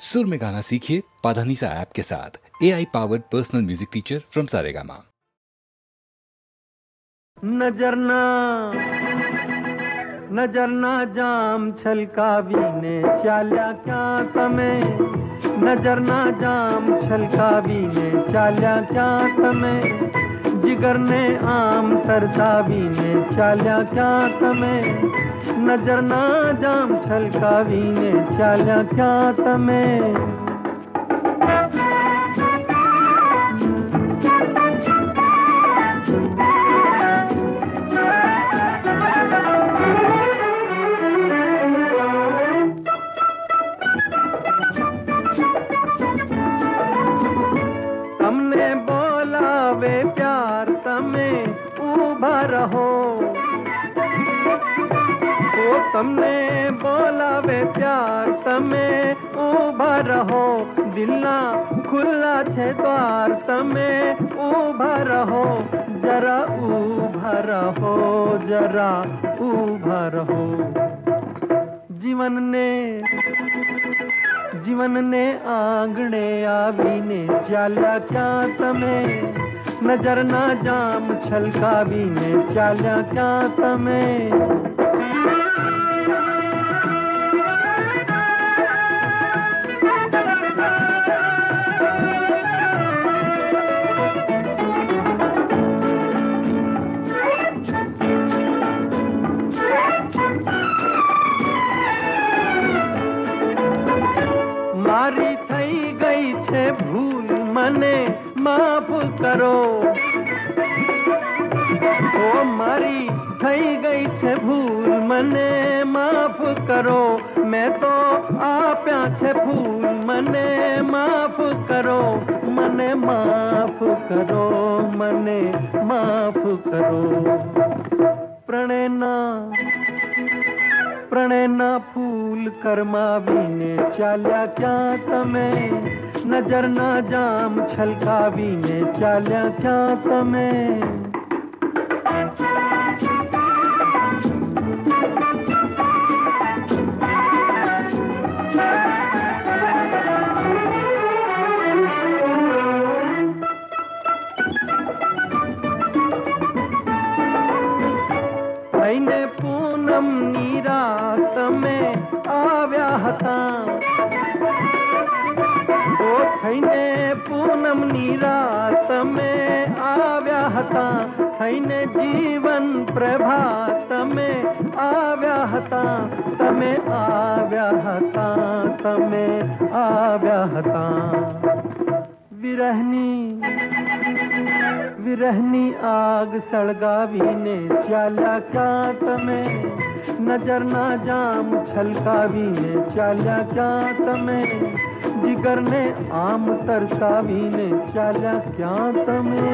सुर में गाना सीखिए पाधानीसा ऐप के साथ। AI powered personal music teacher from Saregama. नजरना जाम छलकावीने चाल्या क्या तमे नजरना जाम छलकावीने चाल्या क्या तमे जिगरने आम तरसावीने चाल्या क्या तमे नजरना जाम छलकावीने चाल्या क्या तमे तमने बोला वे प्यार तमे उभा रहो ओ तमने बोला वे प्यार तमे उभा रहो दिलना खुला छे द्वार तमे उभा रहो जरा उभा रहो जरा उभा रहो जीवन ने आंगणे आवीने चाल्या क्या तमे नजर ना जाम छलकावीने चाल्या क्या तमे मारी थई गई छे भूल मने माफ करो ओ मारी थई गई छे भूल मने माफ करो मैं तो आप्या छे फूल मने माफ करो मने माफ करो मने माफ करो प्रणयना फूल करमावीने चाल्या क्या तमे नजर ना जाम छलकावीने चाल्या क्या तमे थईने पूनम नी रात में आव्या हता ओ थईने पूनम नी रात में आव्या हता थईने जीवन प्रभात में आव्या हता तमे आव्या हता तमे आव्या हता विरहनी आग सळगावीने चाल्या क्या तमे नजर ना जाम छलकावीने चाल्या क्या तमे जिगर ने आम तरसावीने चाल्या क्या तमे